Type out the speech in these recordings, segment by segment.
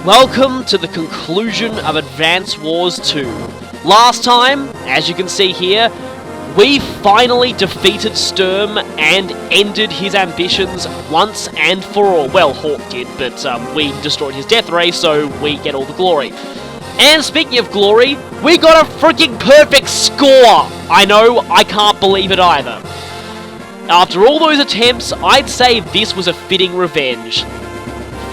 Welcome to the conclusion of Advance Wars 2. Last time, as you can see here, we finally defeated Sturm and ended his ambitions once and for all. Well, Hawk did, but we destroyed his death ray, so we get all the glory. And speaking of glory, we got a freaking perfect score! I know, I can't believe it either. After all those attempts, I'd say this was a fitting revenge.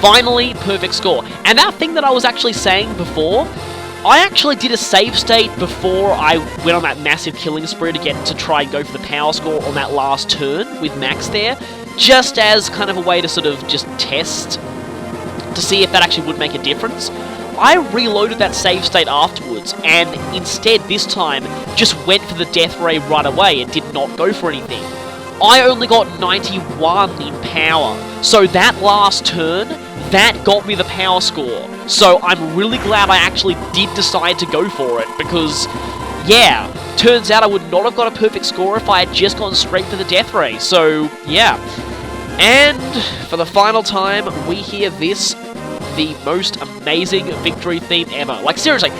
Finally, perfect score. And that thing that I was actually saying before, I actually did a save state before I went on that massive killing spree to try and go for the power score on that last turn with Max there, just as kind of a way to sort of just test to see if that actually would make a difference. I reloaded that save state afterwards, and instead this time just went for the death ray right away and did not go for anything. I only got 91 in power, so that last turn, that got me the power score. So I'm really glad I actually did decide to go for it, because, yeah, turns out I would not have got a perfect score if I had just gone straight for the death ray. So, yeah. And for the final time, we hear this, the most amazing victory theme ever. Like, seriously,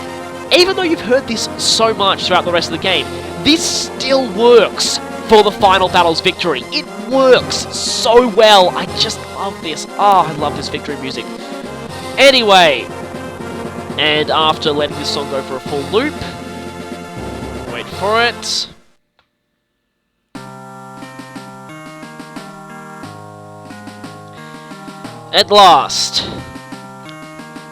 even though you've heard this so much throughout the rest of the game, this still works for the final battle's victory. It works so well. I just love this. Oh, I love this victory music. Anyway, and after letting this song go for a full loop, wait for it. At last,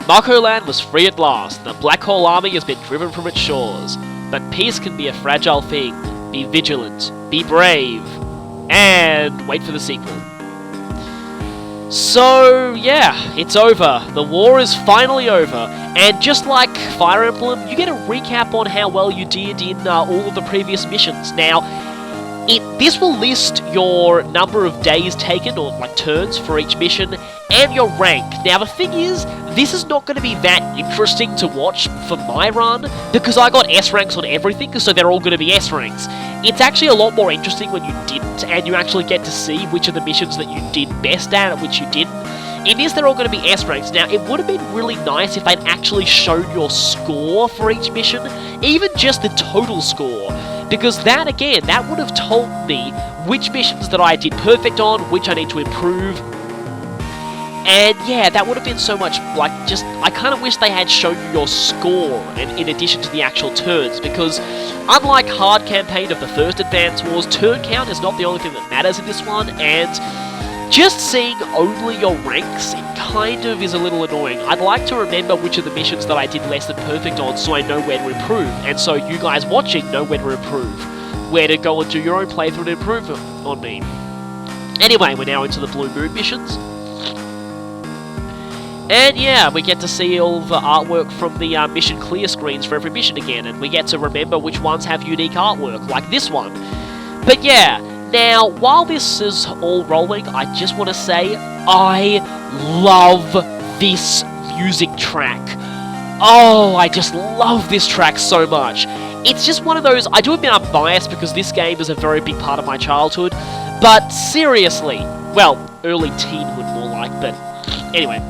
Mako Land was free at last. The Black Hole Army has been driven from its shores. But peace can be a fragile thing. Be vigilant, be brave, and wait for the sequel. So, yeah, it's over. The war is finally over. And just like Fire Emblem, you get a recap on how well you did in all of the previous missions. Now, this will list your number of days taken, or like turns, for each mission, and your rank. Now, the thing is, this is not going to be that interesting to watch for my run, because I got S ranks on everything, so they're all going to be S ranks. It's actually a lot more interesting when you didn't, and you actually get to see which of the missions that you did best at and which you didn't. In this, they're all going to be S ranks. Now, it would have been really nice if they'd actually shown your score for each mission, even just the total score, because that, again, that would have told me which missions that I did perfect on, which I need to improve. And yeah, that would have been so much, like, just, I kind of wish they had shown you your score in addition to the actual turns, because unlike hard campaign of the first Advance Wars, turn count is not the only thing that matters in this one, and just seeing only your ranks, it kind of is a little annoying. I'd like to remember which of the missions that I did less than perfect on, so I know where to improve, and so you guys watching know where to improve, where to go and do your own playthrough and improve on me. Anyway, we're now into the Blue Moon missions. And yeah, we get to see all the artwork from the mission clear screens for every mission again, and we get to remember which ones have unique artwork, like this one. But yeah, now, while this is all rolling, I just want to say, I love this music track. Oh, I just love this track so much. It's just one of those, I do admit I'm biased because this game is a very big part of my childhood, but seriously, well, early teenhood more like, but anyway.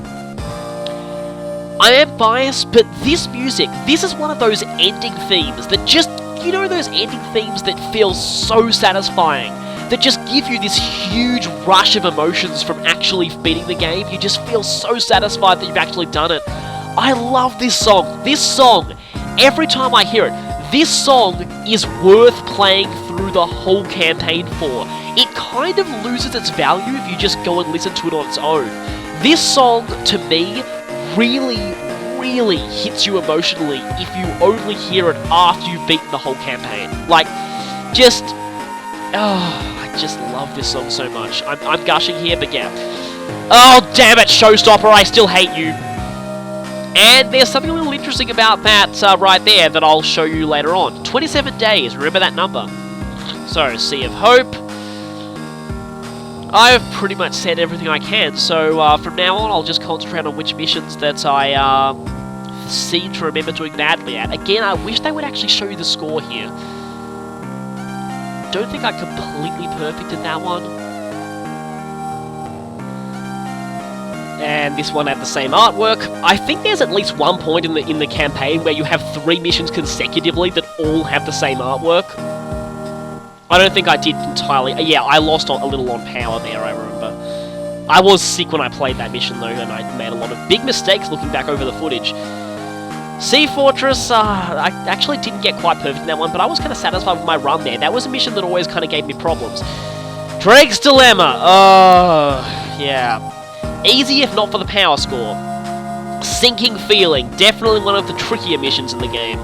I am biased, but this music, this is one of those ending themes that just, you know, those ending themes that feel so satisfying, that just give you this huge rush of emotions from actually beating the game. You just feel so satisfied that you've actually done it. I love this song. This song, every time I hear it, this song is worth playing through the whole campaign for. It kind of loses its value if you just go and listen to it on its own. This song, to me, really hits you emotionally if you only hear it after you've beaten the whole campaign. Like, just, oh, I just love this song so much. I'm gushing here, but yeah. Oh, damn it, Showstopper, I still hate you. And there's something a little interesting about that right there that I'll show you later on. 27 days, remember that number. So, Sea of Hope. I've pretty much said everything I can, so from now on I'll just concentrate on which missions that I seem to remember doing badly at. Again, I wish they would actually show you the score here. Don't think I completely perfected that one. And this one had the same artwork. I think there's at least one point in the campaign where you have 3 missions consecutively that all have the same artwork. I don't think I did entirely. Yeah, I lost a little on power there, I remember. I was sick when I played that mission, though, and I made a lot of big mistakes looking back over the footage. Sea Fortress, I actually didn't get quite perfect in that one, but I was kind of satisfied with my run there. That was a mission that always kind of gave me problems. Drake's Dilemma. Oh, yeah. Easy if not for the power score. Sinking Feeling. Definitely one of the trickier missions in the game.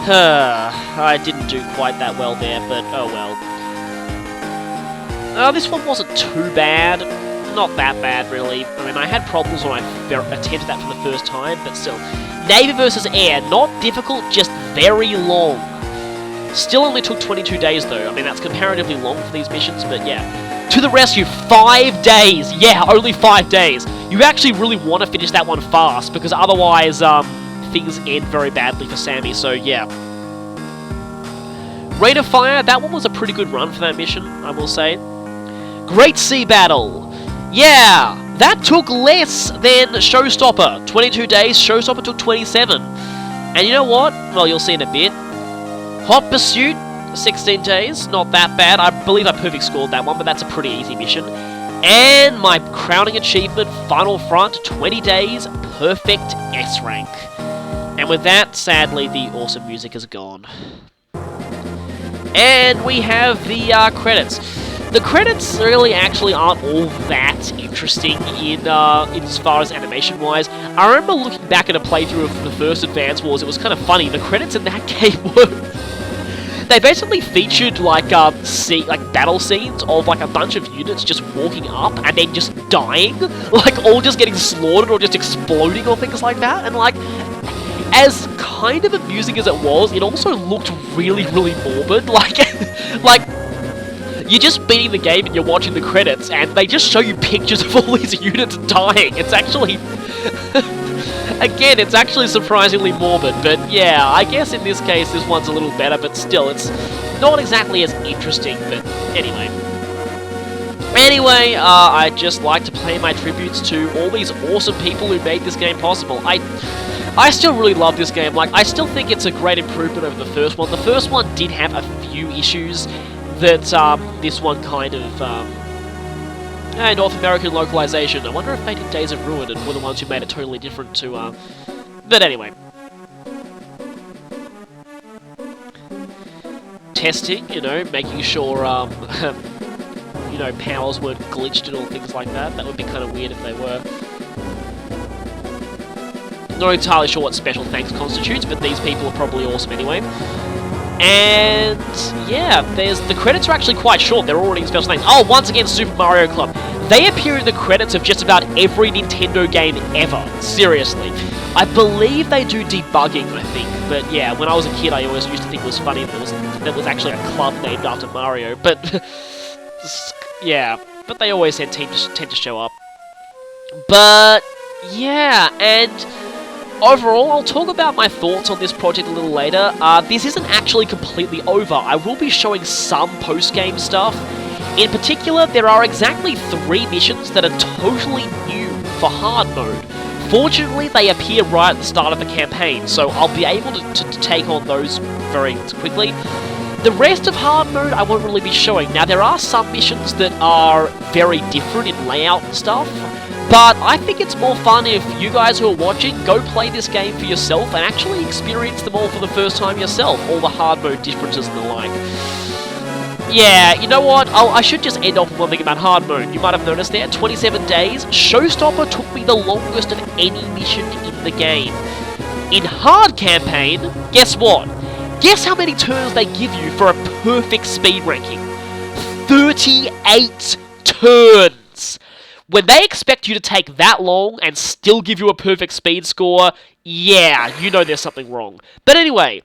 I didn't do quite that well there, but oh well. This one wasn't too bad. Not that bad, really. I mean, I had problems when I attempted that for the first time, but still. Navy versus Air. Not difficult, just very long. Still only took 22 days, though. I mean, that's comparatively long for these missions, but yeah. To the Rescue, 5 days! Yeah, only 5 days. You actually really want to finish that one fast, because otherwise, things end very badly for Sammy, so yeah. Rain of Fire, that one was a pretty good run for that mission, I will say. Great Sea Battle. Yeah, that took less than Showstopper. 22 days, Showstopper took 27. And you know what? Well, you'll see in a bit. Hot Pursuit, 16 days, not that bad. I believe I perfect scored that one, but that's a pretty easy mission. And my crowning achievement, Final Front, 20 days, perfect S rank. And with that, sadly, the awesome music is gone. And we have the credits. The credits really actually aren't all that interesting in as far as animation-wise. I remember looking back at a playthrough of the first Advance Wars, it was kind of funny. The credits in that game were... They basically featured like battle scenes of like a bunch of units just walking up and then just dying, like all just getting slaughtered or just exploding or things like that. And like, as kind of amusing as it was, it also looked really, really morbid. Like, like you're just beating the game and you're watching the credits, and they just show you pictures of all these units dying. It's actually. Again, it's actually surprisingly morbid, but yeah, I guess in this case this one's a little better, but still, it's not exactly as interesting, but anyway. Anyway, I'd just like to pay my tributes to all these awesome people who made this game possible. I still really love this game. Like, I still think it's a great improvement over the first one. The first one did have a few issues that this one kind of... North American localization. I wonder if they did Days of Ruin and were the ones who made it totally different to, But anyway. Testing, you know, making sure, you know, powers weren't glitched and all things like that. That would be kind of weird if they were. Not entirely sure what special thanks constitutes, but these people are probably awesome anyway. And yeah, the credits are actually quite short. They're already in special thanks. Oh, once again, Super Mario Club. They appear in the credits of just about every Nintendo game ever. Seriously. I believe they do debugging, I think. But yeah, when I was a kid, I always used to think it was funny that there was actually a club named after Mario. But yeah, but they always tend to show up. But yeah, and overall, I'll talk about my thoughts on this project a little later. This isn't actually completely over. I will be showing some post-game stuff. In particular, there are exactly 3 missions that are totally new for hard mode. Fortunately, they appear right at the start of the campaign, so I'll be able to take on those very quickly. The rest of hard mode I won't really be showing. Now, there are some missions that are very different in layout and stuff, but I think it's more fun if you guys who are watching go play this game for yourself and actually experience them all for the first time yourself, all the hard mode differences and the like. Yeah, you know what? I should just end off with one thing about hard mode. You might have noticed there, 27 days. Showstopper took me the longest of any mission in the game. In hard campaign, guess what? Guess how many turns they give you for a perfect speed ranking? 38 turns! When they expect you to take that long and still give you a perfect speed score, yeah, you know there's something wrong. But anyway,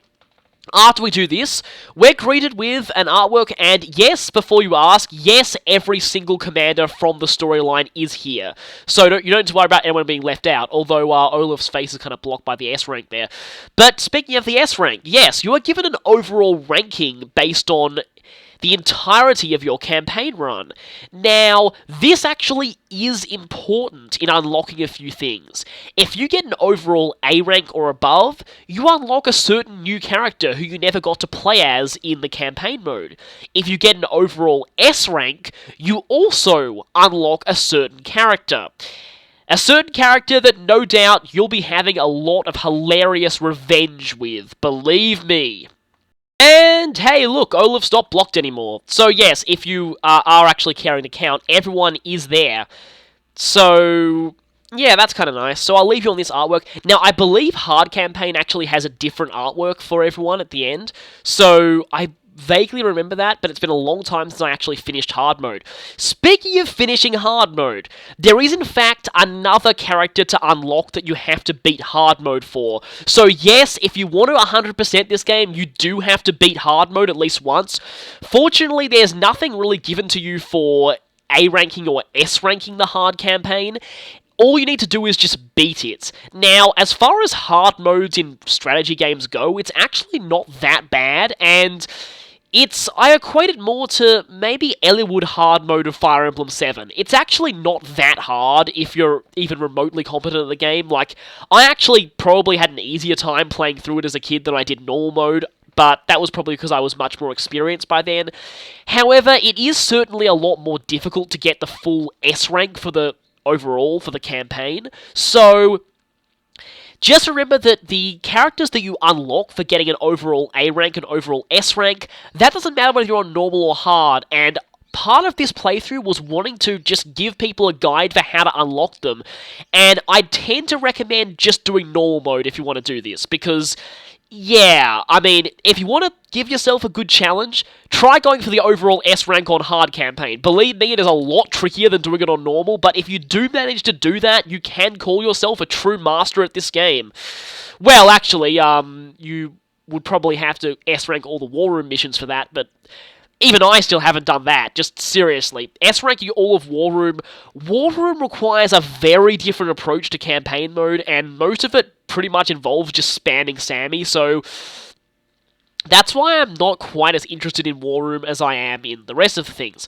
after we do this, we're greeted with an artwork, and yes, before you ask, yes, every single commander from the storyline is here. So you don't need to worry about anyone being left out, although Olaf's face is kind of blocked by the S rank there. But speaking of the S rank, yes, you are given an overall ranking based on the entirety of your campaign run. Now, this actually is important in unlocking a few things. If you get an overall A rank or above, you unlock a certain new character who you never got to play as in the campaign mode. If you get an overall S rank, you also unlock a certain character. A certain character that no doubt you'll be having a lot of hilarious revenge with, believe me. And hey, look, Olaf's not blocked anymore. So yes, if you are actually carrying the count, everyone is there. So yeah, that's kind of nice. So I'll leave you on this artwork. Now, I believe Hard Campaign actually has a different artwork for everyone at the end. So I vaguely remember that, but it's been a long time since I actually finished Hard Mode. Speaking of finishing Hard Mode, there is in fact another character to unlock that you have to beat Hard Mode for. So yes, if you want to 100% this game, you do have to beat Hard Mode at least once. Fortunately, there's nothing really given to you for A ranking or S ranking the Hard Campaign. All you need to do is just beat it. Now, as far as hard modes in strategy games go, it's actually not that bad, and I equate it more to maybe Ellwood hard mode of Fire Emblem 7. It's actually not that hard if you're even remotely competent at the game. Like, I actually probably had an easier time playing through it as a kid than I did normal mode, but that was probably because I was much more experienced by then. However, it is certainly a lot more difficult to get the full S rank for the overall for the campaign. So just remember that the characters that you unlock for getting an overall A rank and overall S rank, that doesn't matter whether you're on normal or hard, and part of this playthrough was wanting to just give people a guide for how to unlock them, and I tend to recommend just doing normal mode if you want to do this, because yeah, I mean, if you want to give yourself a good challenge, try going for the overall S rank on hard campaign. Believe me, it is a lot trickier than doing it on normal, but if you do manage to do that, you can call yourself a true master at this game. Well, actually, you would probably have to S rank all the War Room missions for that, but even I still haven't done that, just seriously. S-ranking all of War Room requires a very different approach to campaign mode, and most of it pretty much involves just spamming Sammy, so that's why I'm not quite as interested in War Room as I am in the rest of the things.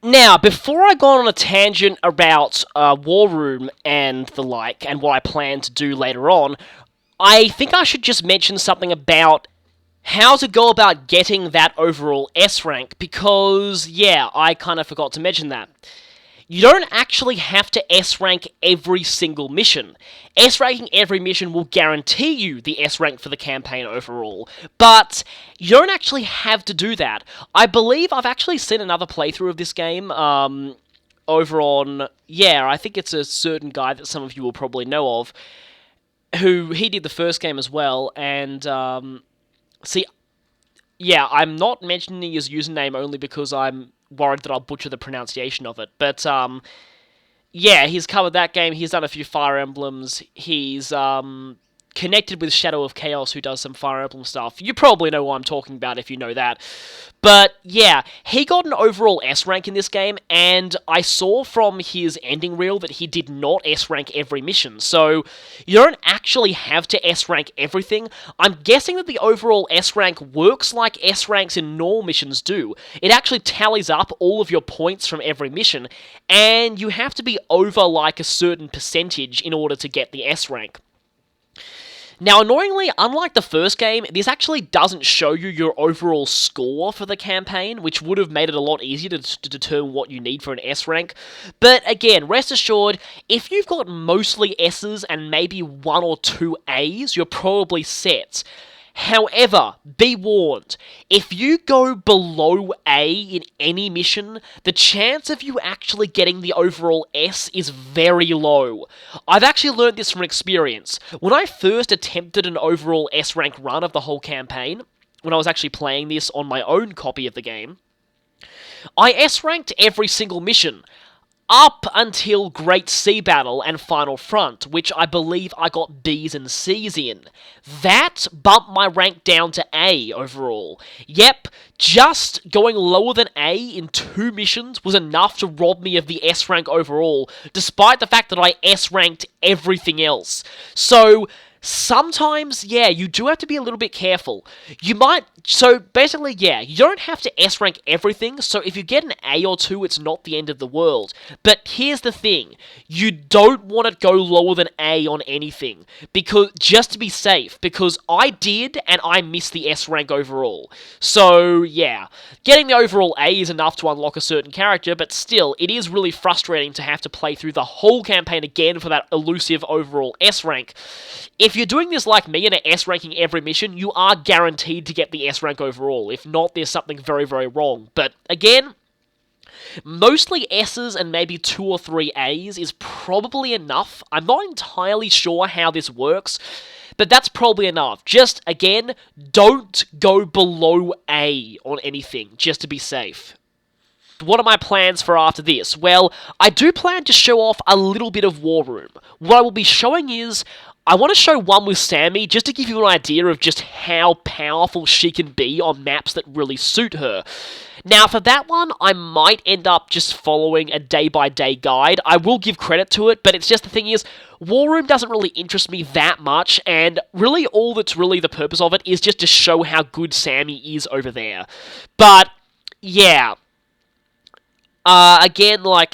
Now, before I go on a tangent about War Room and the like, and what I plan to do later on, I think I should just mention something about how to go about getting that overall S rank, because, yeah, I kind of forgot to mention that. You don't actually have to S rank every single mission. S ranking every mission will guarantee you the S rank for the campaign overall, but you don't actually have to do that. I believe I've actually seen another playthrough of this game, over on, yeah, I think it's a certain guy that some of you will probably know of, who, he did the first game as well, and, see, yeah, I'm not mentioning his username only because I'm worried that I'll butcher the pronunciation of it, but, yeah, he's covered that game, he's done a few Fire Emblems, he's, connected with Shadow of Chaos, who does some Fire Emblem stuff. You probably know what I'm talking about if you know that. But, yeah, he got an overall S rank in this game, and I saw from his ending reel that he did not S rank every mission, so you don't actually have to S rank everything. I'm guessing that the overall S rank works like S ranks in normal missions do. It actually tallies up all of your points from every mission, and you have to be over like a certain percentage in order to get the S rank. Now, annoyingly, unlike the first game, this actually doesn't show you your overall score for the campaign, which would have made it a lot easier to determine what you need for an S rank. But again, rest assured, if you've got mostly S's and maybe 1 or 2 A's, you're probably set. However, be warned, if you go below A in any mission, the chance of you actually getting the overall S is very low. I've actually learned this from experience. When I first attempted an overall S rank run of the whole campaign, when I was actually playing this on my own copy of the game, I S ranked every single mission, up until Great Sea Battle and Final Front, which I believe I got B's and C's in. That bumped my rank down to A overall. Yep, just going lower than A in 2 missions was enough to rob me of the S rank overall, despite the fact that I S ranked everything else. So sometimes, yeah, you do have to be a little bit careful. You might So basically, yeah, you don't have to S rank everything, so if you get an A or 2, it's not the end of the world. But here's the thing, you don't want to go lower than A on anything, because just to be safe, because I did, and I missed the S rank overall. So, yeah, getting the overall A is enough to unlock a certain character, but still, it is really frustrating to have to play through the whole campaign again for that elusive overall S rank. If you're doing this like me and are S ranking every mission, you are guaranteed to get the S rank overall. If not, there's something very, very wrong. But again, mostly S's and maybe 2 or 3 A's is probably enough. I'm not entirely sure how this works, but that's probably enough. Just, again, don't go below A on anything, just to be safe. What are my plans for after this? Well, I do plan to show off a little bit of War Room. What I will be showing is, I want to show one with Sammy, just to give you an idea of just how powerful she can be on maps that really suit her. Now, for that one, I might end up just following a day-by-day guide. I will give credit to it, but it's just the thing is, War Room doesn't really interest me that much, and really all that's really the purpose of it is just to show how good Sammy is over there. But, yeah. Again, like,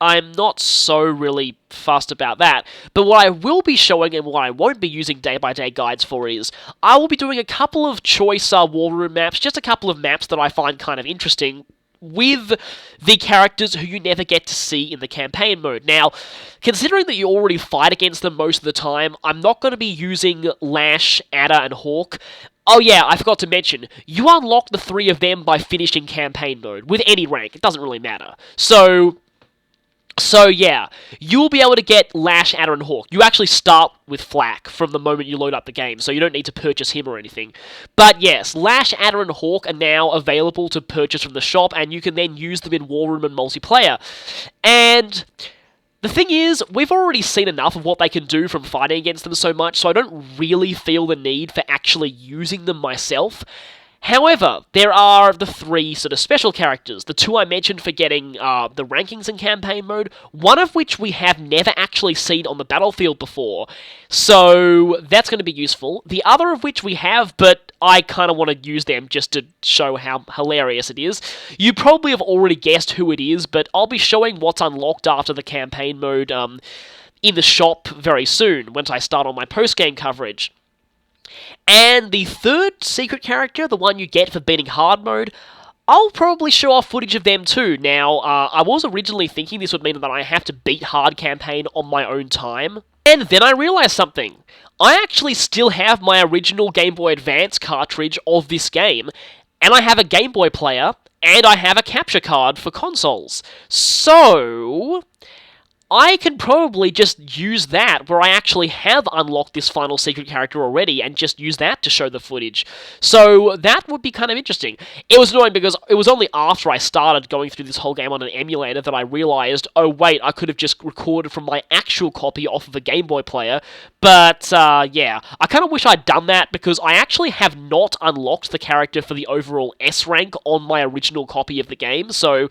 I'm not so really fussed about that, but what I will be showing and what I won't be using day-by-day guides for is, I will be doing a couple of choice War Room maps, just a couple of maps that I find kind of interesting, with the characters who you never get to see in the campaign mode. Now, considering that you already fight against them most of the time, I'm not going to be using Lash, Adder, and Hawk. Oh yeah, I forgot to mention, you unlock the 3 of them by finishing campaign mode, with any rank, it doesn't really matter. So yeah, you'll be able to get Lash, Adder, and Hawk. You actually start with Flak from the moment you load up the game, so you don't need to purchase him or anything. But yes, Lash, Adder, and Hawk are now available to purchase from the shop, and you can then use them in War Room and multiplayer. And the thing is, we've already seen enough of what they can do from fighting against them so much, so I don't really feel the need for actually using them myself. However, there are the 3 sort of special characters, the 2 I mentioned for getting the rankings in campaign mode, one of which we have never actually seen on the battlefield before, so that's going to be useful. The other of which we have, but I kind of want to use them just to show how hilarious it is. You probably have already guessed who it is, but I'll be showing what's unlocked after the campaign mode in the shop very soon, once I start on my post-game coverage. And the 3rd secret character, the one you get for beating hard mode, I'll probably show off footage of them too. Now, I was originally thinking this would mean that I have to beat hard campaign on my own time. And then I realized something. I actually still have my original Game Boy Advance cartridge of this game, and I have a Game Boy player, and I have a capture card for consoles. So I can probably just use that, where I actually have unlocked this final secret character already, and just use that to show the footage. So that would be kind of interesting. It was annoying because it was only after I started going through this whole game on an emulator that I realized, oh wait, I could have just recorded from my actual copy off of a Game Boy player. But, yeah, I kind of wish I'd done that, because I actually have not unlocked the character for the overall S rank on my original copy of the game, so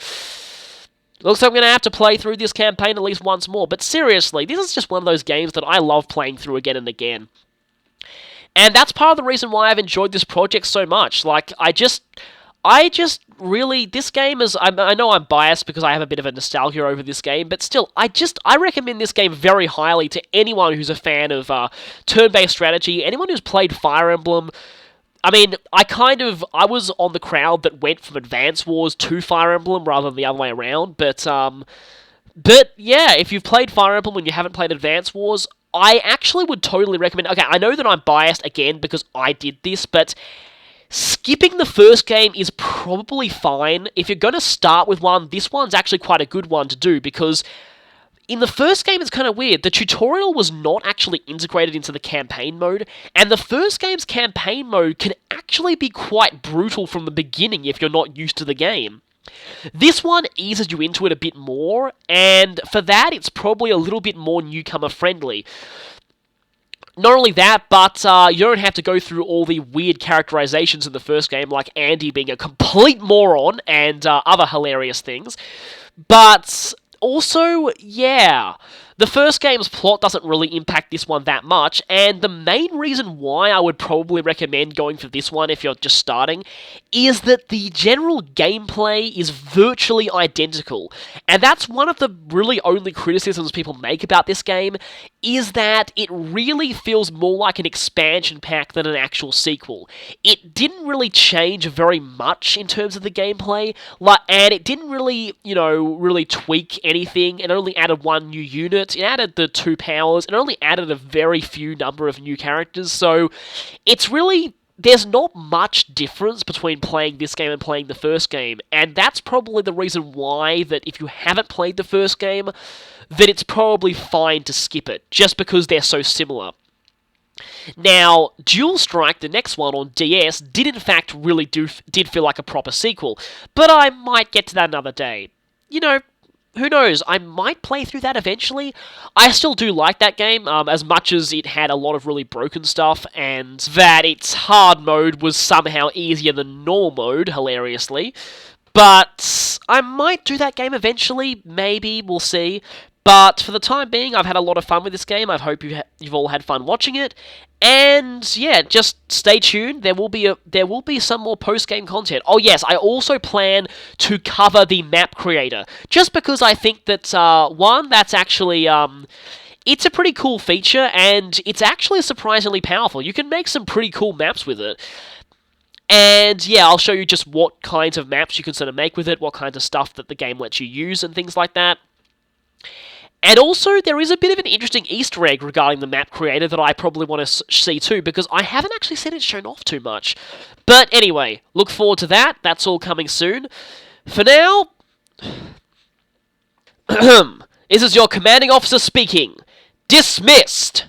looks like I'm going to have to play through this campaign at least once more. But seriously, this is just one of those games that I love playing through again and again. And that's part of the reason why I've enjoyed this project so much. Like, I just really, this game is, I know I'm biased because I have a bit of a nostalgia over this game, but still, I recommend this game very highly to anyone who's a fan of turn-based strategy, anyone who's played Fire Emblem. I mean, I was on the crowd that went from Advance Wars to Fire Emblem rather than the other way around, but yeah, if you've played Fire Emblem and you haven't played Advance Wars, I actually would totally recommend. Okay, I know that I'm biased again because I did this, but skipping the first game is probably fine. If you're going to start with one, this one's actually quite a good one to do, because in the first game, it's kind of weird. The tutorial was not actually integrated into the campaign mode, and the first game's campaign mode can actually be quite brutal from the beginning if you're not used to the game. This one eases you into it a bit more, and for that, it's probably a little bit more newcomer-friendly. Not only that, but you don't have to go through all the weird characterizations in the first game, like Andy being a complete moron and other hilarious things. But also, yeah, The first game's plot doesn't really impact this one that much, and the main reason why I would probably recommend going for this one if you're just starting is that the general gameplay is virtually identical. And that's one of the really only criticisms people make about this game, is that it really feels more like an expansion pack than an actual sequel. It didn't really change very much in terms of the gameplay, and it didn't really, really tweak anything. It only added one new unit, it added the 2 powers, it only added a very few number of new characters, so it's really... There's not much difference between playing this game and playing the first game, and that's probably the reason why that if you haven't played the first game, then it's probably fine to skip it, just because they're so similar. Now, Dual Strike, the next one on DS, did in fact really did feel like a proper sequel, but I might get to that another day. Who knows, I might play through that eventually. I still do like that game, as much as it had a lot of really broken stuff, and that its hard mode was somehow easier than normal mode, hilariously. But I might do that game eventually, maybe, we'll see. But for the time being, I've had a lot of fun with this game. I hope you've all had fun watching it. And yeah, just stay tuned. There will be some more post-game content. Oh yes, I also plan to cover the map creator, just because I think that one, that's actually it's a pretty cool feature, and it's actually surprisingly powerful. You can make some pretty cool maps with it. And yeah, I'll show you just what kinds of maps you can sort of make with it, what kinds of stuff that the game lets you use, and things like that. And also, there is a bit of an interesting Easter egg regarding the map creator that I probably want to see too, because I haven't actually seen it shown off too much. But anyway, look forward to that. That's all coming soon. For now... This is your commanding officer speaking. Dismissed!